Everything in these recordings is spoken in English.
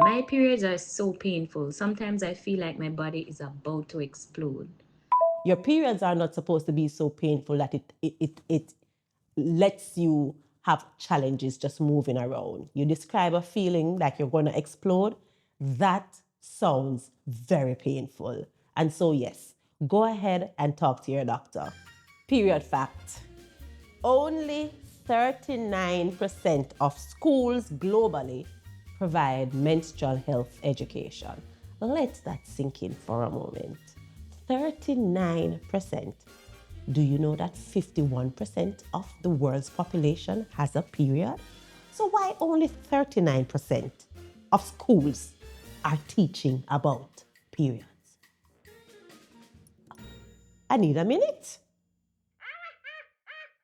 My periods are so painful. Sometimes I feel like my body is about to explode. Your periods are not supposed to be so painful that it lets you have challenges just moving around. You describe a feeling like you're going to explode. That sounds very painful. And so, yes, go ahead and talk to your doctor. Period fact. Only 39% of schools globally provide menstrual health education. Let that sink in for a moment. 39%. Do you know that 51% of the world's population has a period? So why only 39% of schools are teaching about periods? I need a minute.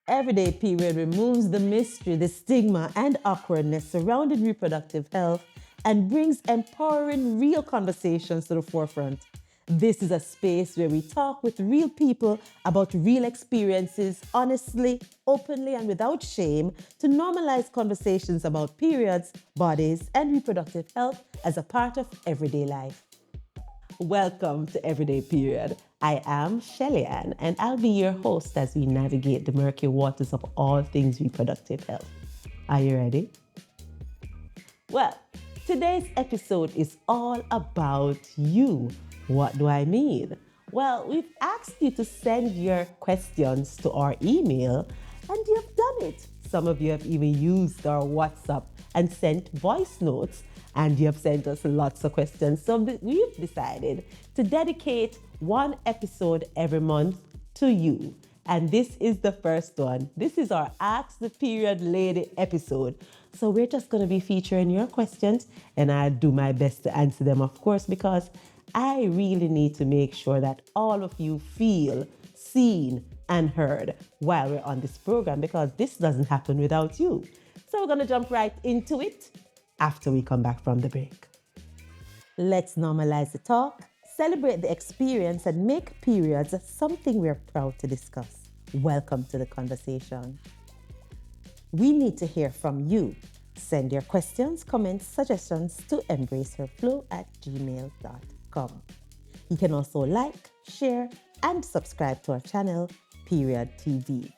Everyday Period removes the mystery, the stigma, and awkwardness surrounding reproductive health and brings empowering real conversations to the forefront. This is a space where we talk with real people about real experiences, honestly, openly, and without shame, to normalize conversations about periods, bodies, and reproductive health as a part of everyday life. Welcome to Everyday Period. I am Shelly-Ann, and I'll be your host as we navigate the murky waters of all things reproductive health. Are you ready? Well, today's episode is all about you. What do I mean? Well, we've asked you to send your questions to our email, and you've done it. Some of you have even used our WhatsApp and sent voice notes, and you have sent us lots of questions. So we've decided to dedicate one episode every month to you. And this is the first one. This is our Ask the Period Lady episode. So we're just going to be featuring your questions, and I'll do my best to answer them, of course, because I really need to make sure that all of you feel seen and heard while we're on this program, because this doesn't happen without you. So we're going to jump right into it after we come back from the break. Let's normalize the talk, celebrate the experience, and make periods something we're proud to discuss. Welcome to the conversation. We need to hear from you. Send your questions, comments, suggestions to embraceherflow@gmail.com. You can also like, share, and subscribe to our channel, Period TV.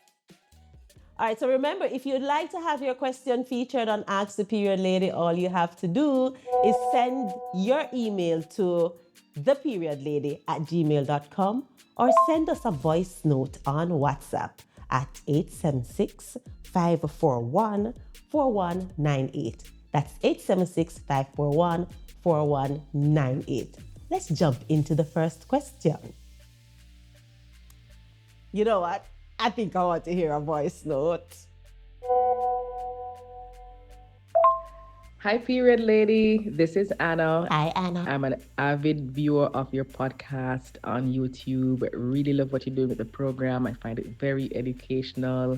All right, so remember, if you'd like to have your question featured on Ask the Period Lady, all you have to do is send your email to theperiodlady@gmail.com or send us a voice note on WhatsApp at 876-541-4198. That's 876-541-4198. Let's jump into the first question. You know what? I think I want to hear a voice note. Hi, Period Lady. This is Anna. Hi, Anna. I'm an avid viewer of your podcast on YouTube. Really love what you're doing with the program. I find it very educational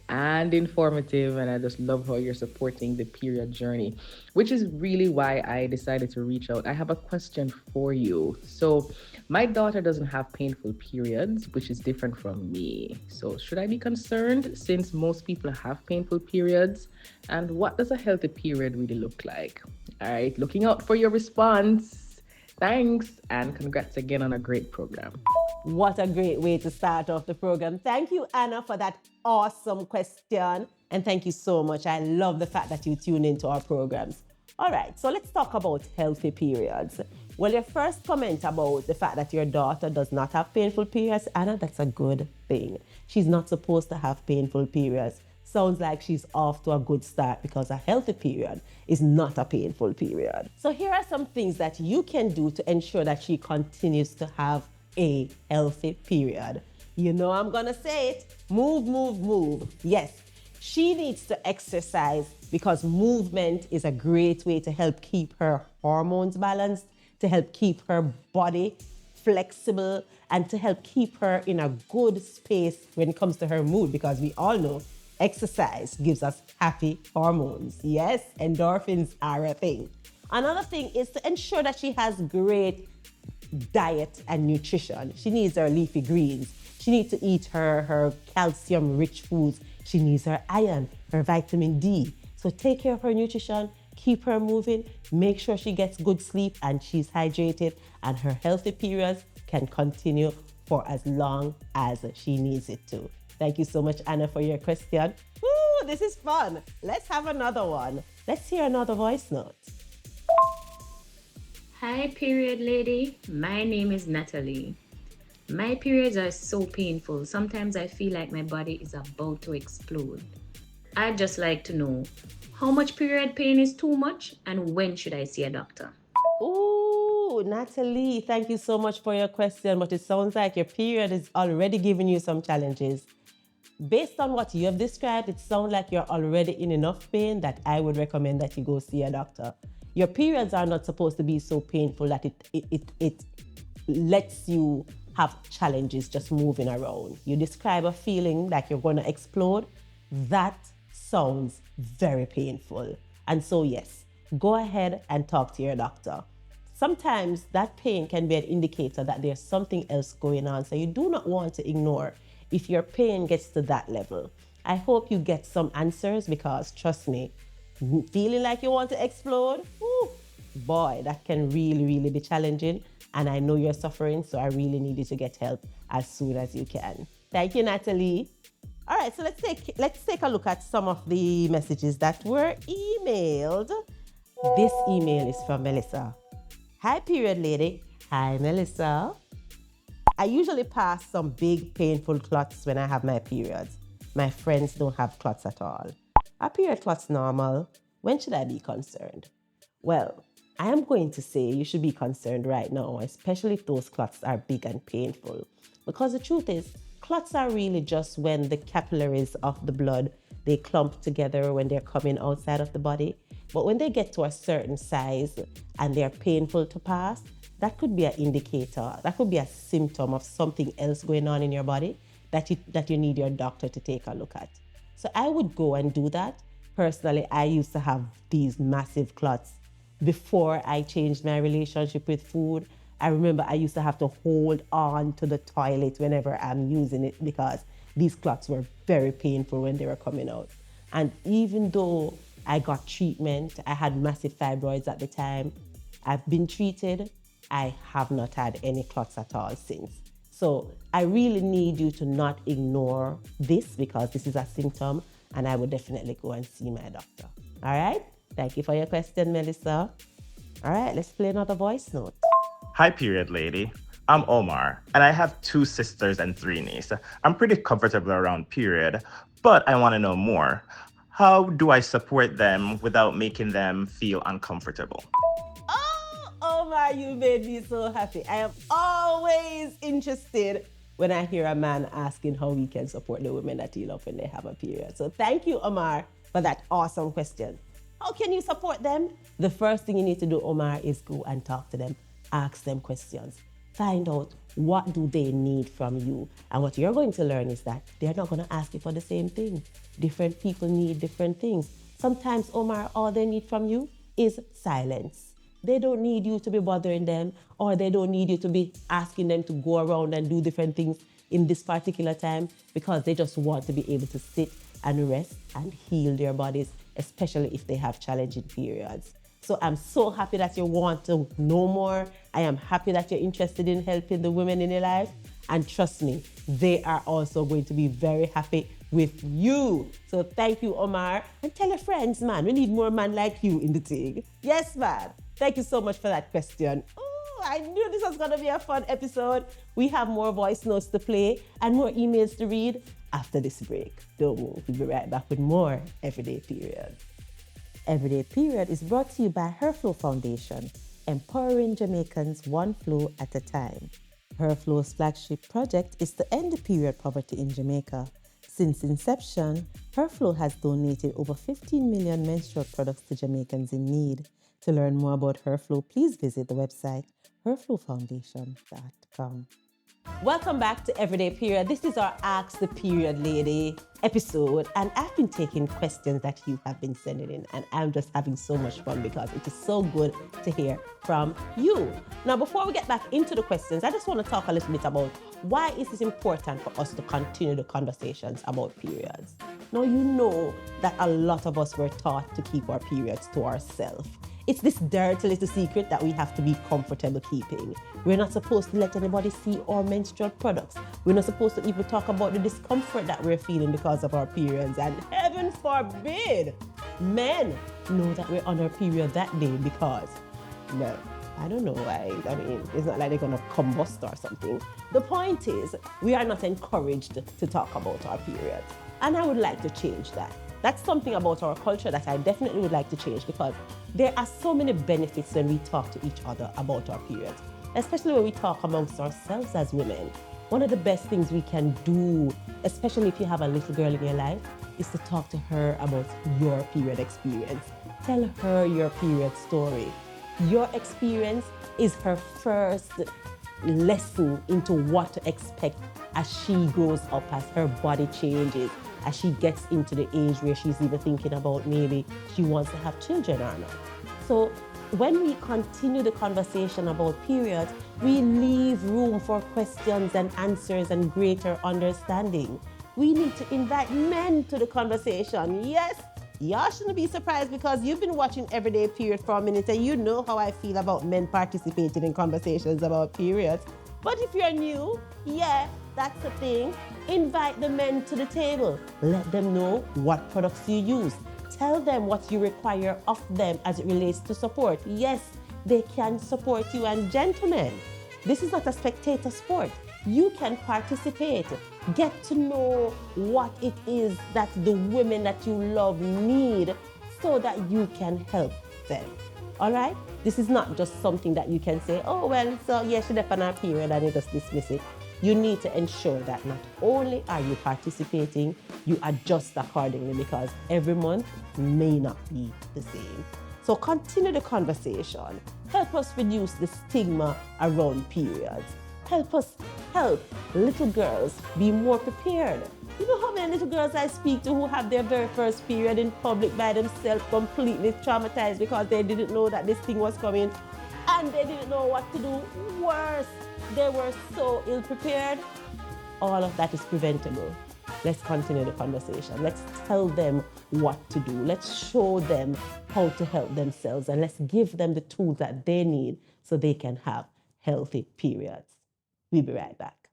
and informative, and I just love how you're supporting the period journey, which is really why I decided to reach out. I have a question for you. So, my daughter doesn't have painful periods, which is different from me. So, should I be concerned since most people have painful periods? And what does a healthy period really look like? All right, looking out for your response. Thanks, and congrats again on a great program. What a great way to start off the program. Thank you, Anna, for that awesome question. And thank you so much. I love the fact that you tune into our programs. All right, so let's talk about healthy periods. Well, your first comment about the fact that your daughter does not have painful periods, Anna, that's a good thing. She's not supposed to have painful periods. Sounds like she's off to a good start, because a healthy period is not a painful period. So here are some things that you can do to ensure that she continues to have a healthy period. You know I'm gonna say it. Move, move, move. Yes, she needs to exercise, because movement is a great way to help keep her hormones balanced, to help keep her body flexible, and to help keep her in a good space when it comes to her mood, because we all know exercise gives us happy hormones. Yes, endorphins are a thing. Another thing is to ensure that she has great diet and nutrition. She needs her leafy greens. She needs to eat her calcium-rich foods. She needs her iron, her vitamin D. So take care of her nutrition, Keep her moving, make sure she gets good sleep and she's hydrated, and her healthy periods can continue for as long as she needs it to. Thank you so much, Anna, for your question. Woo, this is fun. Let's have another one. Let's hear another voice note. Hi, period lady. My name is Natalie. My periods are so painful. Sometimes I feel like my body is about to explode. I'd just like to know how much period pain is too much and when should I see a doctor? Ooh, Natalie, thank you so much for your question, but it sounds like your period is already giving you some challenges. Based on what you have described, it sounds like you're already in enough pain that I would recommend that you go see a doctor. Your periods are not supposed to be so painful that it lets you have challenges just moving around. You describe a feeling like you're going to explode. That sounds very painful. And so, yes, go ahead and talk to your doctor. Sometimes that pain can be an indicator that there's something else going on. So you do not want to ignore if your pain gets to that level. I hope you get some answers because trust me, feeling like you want to explode, whew, boy, that can really, really be challenging. And I know you're suffering, so I really need you to get help as soon as you can. Thank you, Natalie. All right, so let's take a look at some of the messages that were emailed. This email is from Melissa. Hi, period lady. Hi, Melissa. I usually pass some big painful clots when I have my periods. My friends don't have clots at all. Are period clots normal? When should I be concerned? Well, I am going to say you should be concerned right now, especially if those clots are big and painful. Because the truth is, clots are really just when the capillaries of the blood, they clump together when they're coming outside of the body. But when they get to a certain size and they're painful to pass, that could be an indicator, that could be a symptom of something else going on in your body that you need your doctor to take a look at. So I would go and do that. Personally, I used to have these massive clots before I changed my relationship with food. I remember I used to have to hold on to the toilet whenever I'm using it because these clots were very painful when they were coming out. And even though I got treatment, I had massive fibroids at the time, I've been treated, I have not had any clots at all since. So I really need you to not ignore this because this is a symptom and I would definitely go and see my doctor. All right? Thank you for your question, Melissa. All right, let's play another voice note. Hi, period lady. I'm Omar, and I have 2 sisters and 3 nieces. I'm pretty comfortable around period, but I want to know more. How do I support them without making them feel uncomfortable? Oh, Omar, you made me so happy. I am always interested when I hear a man asking how we can support the women that he loves when they have a period. So thank you, Omar, for that awesome question. How can you support them? The first thing you need to do, Omar, is go and talk to them. Ask them questions. Find out what do they need from you. And what you're going to learn is that they're not going to ask you for the same thing. Different people need different things. Sometimes, Omar, all they need from you is silence. They don't need you to be bothering them, or they don't need you to be asking them to go around and do different things in this particular time because they just want to be able to sit and rest and heal their bodies, especially if they have challenging periods. So I'm so happy that you want to know more. I am happy that you're interested in helping the women in your life. And trust me, they are also going to be very happy with you. So thank you, Omar. And tell your friends, man, we need more men like you in the thing. Yes, man. Thank you so much for that question. Oh, I knew this was going to be a fun episode. We have more voice notes to play and more emails to read after this break. Don't move. We'll be right back with more Everyday Period. Everyday Period is brought to you by HerFlow Foundation, empowering Jamaicans one flow at a time. HerFlow's flagship project is to end the period poverty in Jamaica. Since inception, HerFlow has donated over 15 million menstrual products to Jamaicans in need. To learn more about HerFlow, please visit the website herflowfoundation.com. Welcome back to Everyday Period. This is our Ask the Period Lady episode, and I've been taking questions that you have been sending in, and I'm just having so much fun because it is so good to hear from you. Now, before we get back into the questions, I just want to talk a little bit about why is it important for us to continue the conversations about periods. Now, you know that a lot of us were taught to keep our periods to ourselves. It's this dirty little secret that we have to be comfortable keeping. We're not supposed to let anybody see our menstrual products. We're not supposed to even talk about the discomfort that we're feeling because of our periods. And heaven forbid, men know that we're on our period that day because, well, I don't know why. I mean, it's not like they're gonna combust or something. The point is, we are not encouraged to talk about our periods. And I would like to change that. That's something about our culture that I definitely would like to change because there are so many benefits when we talk to each other about our periods, especially when we talk amongst ourselves as women. One of the best things we can do, especially if you have a little girl in your life, is to talk to her about your period experience. Tell her your period story. Your experience is her first lesson into what to expect as she grows up, as her body changes, as she gets into the age where she's even thinking about maybe she wants to have children or not. So when we continue the conversation about periods, we leave room for questions and answers and greater understanding. We need to invite men to the conversation. Yes, y'all shouldn't be surprised because you've been watching Everyday Period for a minute and you know how I feel about men participating in conversations about periods. But if you're new, yeah, that's the thing. Invite the men to the table. Let them know what products you use. Tell them what you require of them as it relates to support. Yes, they can support you. And gentlemen, this is not a spectator sport. You can participate. Get to know what it is that the women that you love need so that you can help them. All right? This is not just something that you can say, oh, well, so yeah, she's on her period and you just dismiss it. You need to ensure that not only are you participating, you adjust accordingly because every month may not be the same. So continue the conversation. Help us reduce the stigma around periods. Help us help little girls be more prepared. You know how many little girls I speak to who have their very first period in public by themselves, completely traumatized because they didn't know that this thing was coming and they didn't know what to do. Worse, they were so ill prepared. All of that is preventable. Let's continue the conversation. Let's tell them what to do. Let's show them how to help themselves and let's give them the tools that they need so they can have healthy periods. We'll be right back.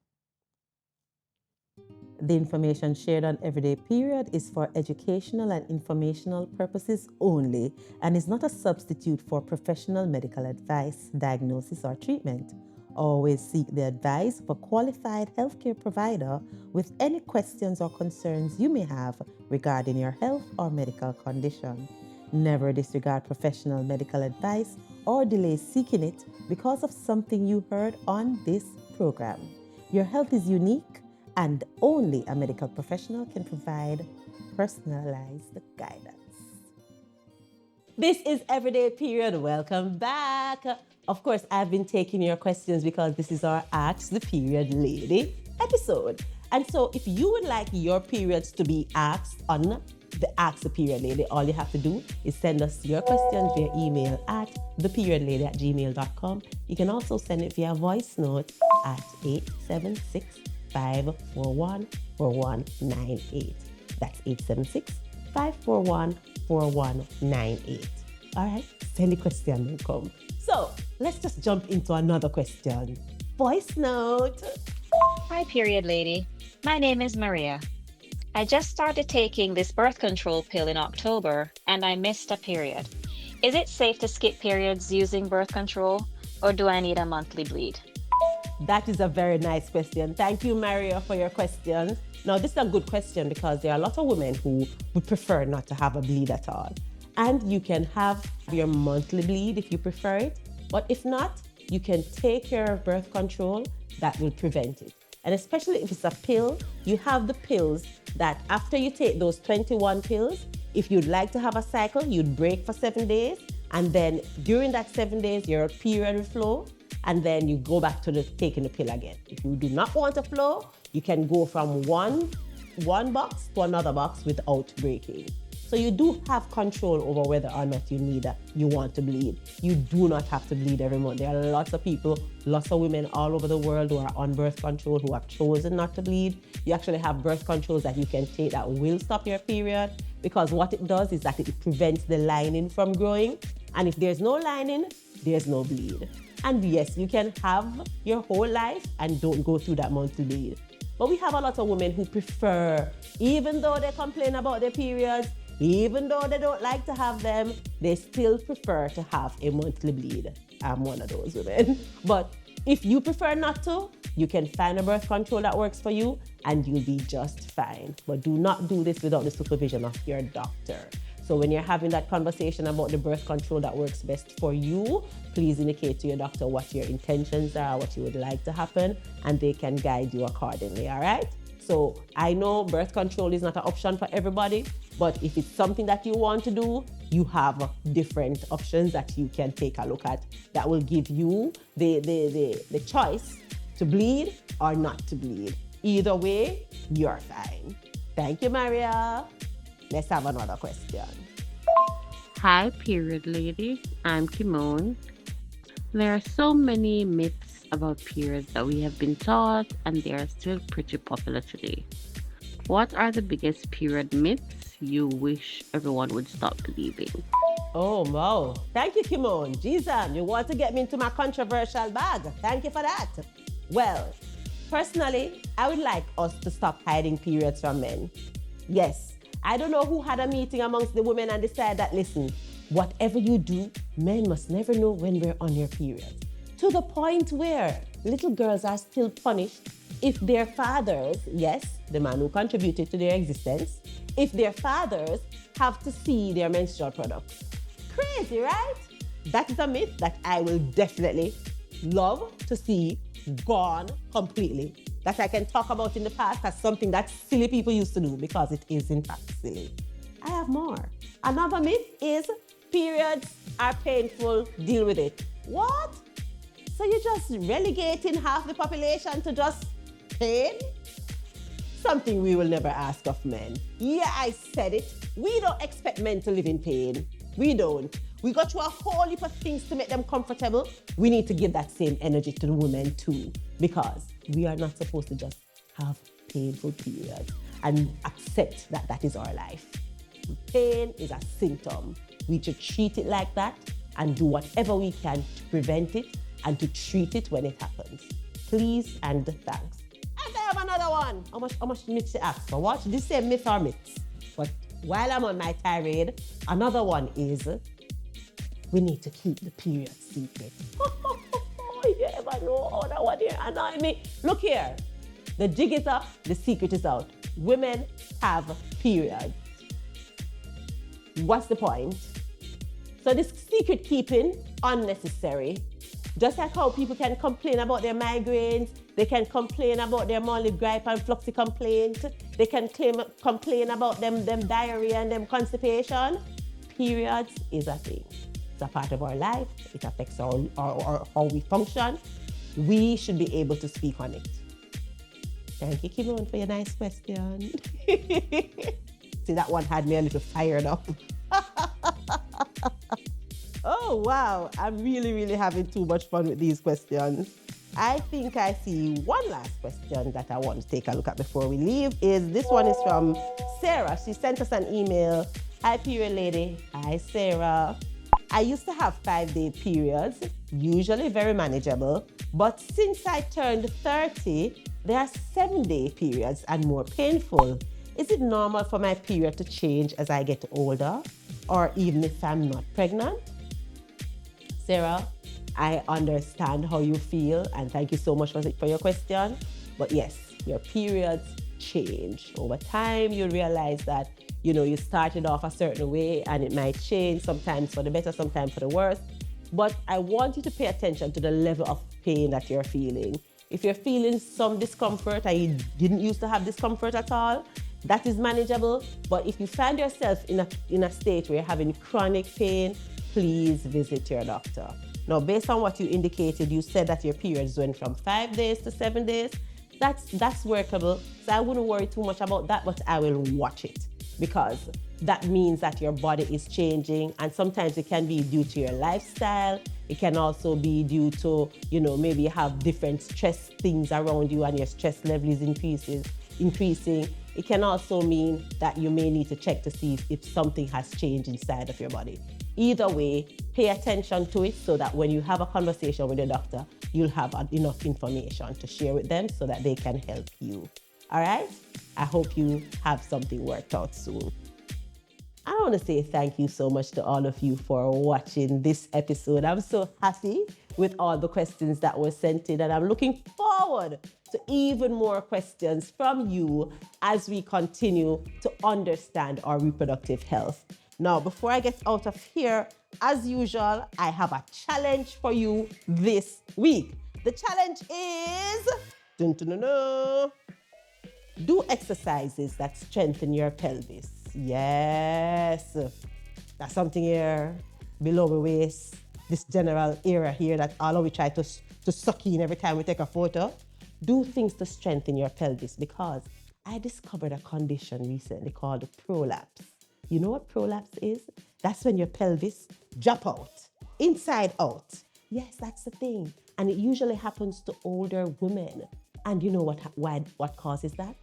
The information shared on Everyday Period is for educational and informational purposes only and is not a substitute for professional medical advice, diagnosis, or treatment. Always seek the advice of a qualified healthcare provider with any questions or concerns you may have regarding your health or medical condition. Never disregard professional medical advice or delay seeking it because of something you heard on this program. Your health is unique and only a medical professional can provide personalized guidance. This is Everyday Period. Welcome back. Of course, I've been taking your questions because this is our Ask the Period Lady episode. And so if you would like your periods to be asked on the Ask the Period Lady, all you have to do is send us your questions via email at theperiodlady@gmail.com. You can also send it via voice note at 876-541-4198. That's 876-541-4198. All right, send the question and come. So let's just jump into another question. Voice note. Hi, Period Lady. My name is Maria. I just started taking this birth control pill in October and I missed a period. Is it safe to skip periods using birth control or do I need a monthly bleed? That is a very nice question. Thank you, Maria, for your question. Now, this is a good question because there are a lot of women who would prefer not to have a bleed at all. And you can have your monthly bleed if you prefer it. But if not, you can take your birth control that will prevent it. And especially if it's a pill, you have the pills that after you take those 21 pills, if you'd like to have a cycle, you'd break for 7 days. And then during that 7 days, your period will flow. And then you go back to taking the pill again. If you do not want to flow, you can go from one box to another box without breaking. So you do have control over whether or not you want to bleed. You do not have to bleed every month. There are lots of people, lots of women all over the world who are on birth control who have chosen not to bleed. You actually have birth controls that you can take that will stop your period, because what it does is that it prevents the lining from growing. And if there's no lining, there's no bleed. And yes, you can have your whole life and don't go through that monthly bleed. But we have a lot of women who prefer, even though they complain about their periods, even though they don't like to have them, they still prefer to have a monthly bleed. I'm one of those women. But if you prefer not to, you can find a birth control that works for you and you'll be just fine. But do not do this without the supervision of your doctor. So when you're having that conversation about the birth control that works best for you, please indicate to your doctor what your intentions are, what you would like to happen, and they can guide you accordingly, all right? So I know birth control is not an option for everybody, but if it's something that you want to do, you have different options that you can take a look at that will give you the choice to bleed or not to bleed. Either way, you're fine. Thank you, Maria. Let's have another question. Hi, period lady. I'm Kimon. There are so many myths about periods that we have been taught, and they are still pretty popular today. What are the biggest period myths you wish everyone would stop believing? Oh, wow. Thank you, Kimon. Jesus, you want to get me into my controversial bag. Thank you for that. Well, personally, I would like us to stop hiding periods from men. Yes, I don't know who had a meeting amongst the women and decided that, listen, whatever you do, men must never know when we're on your periods. To the point where little girls are still punished if their fathers, yes, the man who contributed to their existence, if their fathers have to see their menstrual products. Crazy, right? That is a myth that I will definitely love to see gone completely. That I can talk about in the past as something that silly people used to do, because it is in fact silly. I have more. Another myth is periods are painful, deal with it. What? So you're just relegating half the population to just pain? Something we will never ask of men. Yeah, I said it. We don't expect men to live in pain. We don't. We go through a whole heap of things to make them comfortable. We need to give that same energy to the women too, because we are not supposed to just have painful periods and accept that that is our life. Pain is a symptom. We should treat it like that and do whatever we can to prevent it and to treat it when it happens. Please and thanks. And I have another one. How much myths to ask for? What? This say myth or myths? But while I'm on my tirade, another one is we need to keep the period secret. You ever know how that one here annoy me? Look here. The jig is up, the secret is out. Women have periods. What's the point? So this secret keeping, unnecessary. Just like how people can complain about their migraines, they can complain about their monthly gripe and fluxy complaint, they can complain about them diarrhea and them constipation. Periods is a thing. It's a part of our life. It affects our how we function. We should be able to speak on it. Thank you, Kimon, for your nice question. See, that one had me a little fired up. Oh, wow. I'm really, really having too much fun with these questions. I think I see one last question that I want to take a look at before we leave. This one is from Sarah. She sent us an email. Hi, period lady. Hi, Sarah. I used to have 5-day periods, usually very manageable, but since I turned 30, there are 7-day periods and more painful. Is it normal for my period to change as I get older, or even if I'm not pregnant? Sarah, I understand how you feel, and thank you so much for your question. But yes, your periods change. Over time, you realize that you started off a certain way and it might change, sometimes for the better, sometimes for the worse. But I want you to pay attention to the level of pain that you're feeling. If you're feeling some discomfort and you didn't used to have discomfort at all, that is manageable. But if you find yourself in a state where you're having chronic pain, please visit your doctor. Now, based on what you indicated, you said that your periods went from 5 days to 7 days. That's workable. So I wouldn't worry too much about that, but I will watch it. because that means that your body is changing, and sometimes it can be due to your lifestyle. It can also be due to, maybe you have different stress things around you and your stress level is increasing. It can also mean that you may need to check to see if something has changed inside of your body. Either way, pay attention to it so that when you have a conversation with your doctor, you'll have enough information to share with them so that they can help you. All right? I hope you have something worked out soon. I want to say thank you so much to all of you for watching this episode. I'm so happy with all the questions that were sent in, and I'm looking forward to even more questions from you as we continue to understand our reproductive health. Now, before I get out of here, as usual, I have a challenge for you this week. The challenge is do exercises that strengthen your pelvis. Yes, that's something here below the waist, this general area here that all of we try to suck in every time we take a photo. Do things to strengthen your pelvis, because I discovered a condition recently called prolapse. You know what prolapse is? That's when your pelvis drop out, inside out. Yes, that's the thing. And it usually happens to older women. And you know what causes that?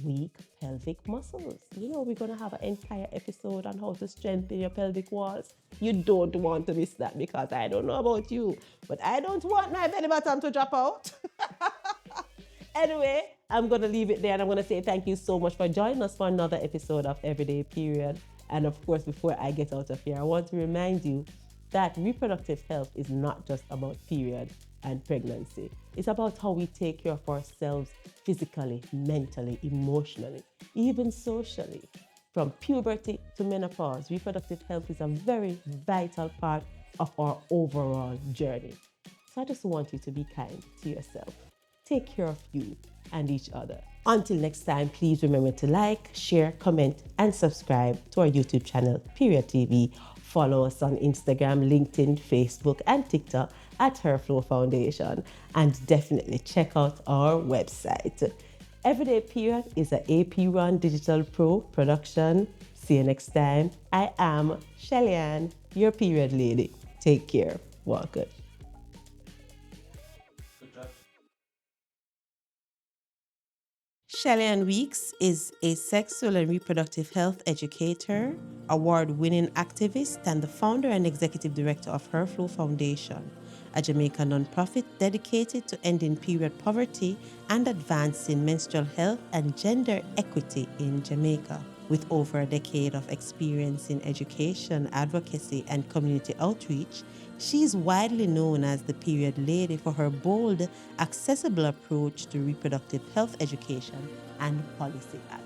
Weak pelvic muscles. We're going to have an entire episode on how to strengthen your pelvic walls. You don't want to miss that, because I don't know about you, but I don't want my belly button to drop out. Anyway, I'm going to leave it there, and I'm going to say thank you so much for joining us for another episode of Everyday Period. And of course, before I get out of here, I want to remind you that reproductive health is not just about period and pregnancy. It's about how we take care of ourselves physically, mentally, emotionally, even socially. From puberty to menopause, reproductive health is a very vital part of our overall journey. So I just want you to be kind to yourself. Take care of you and each other. Until next time, please remember to like, share, comment, and subscribe to our YouTube channel, Period TV. Follow us on Instagram, LinkedIn, Facebook, and TikTok at Herflow Foundation. And definitely check out our website. Everyday Period is an AP-run Digital Pro production. See you next time. I am Shelly-Ann, your period lady. Take care. Walk good. Shelly-Ann Weeks is a sexual and reproductive health educator, award-winning activist, and the founder and executive director of Herflow Foundation, a Jamaican nonprofit dedicated to ending period poverty and advancing menstrual health and gender equity in Jamaica. With over a decade of experience in education, advocacy, and community outreach, she is widely known as the Period Lady for her bold, accessible approach to reproductive health education and policy advocacy.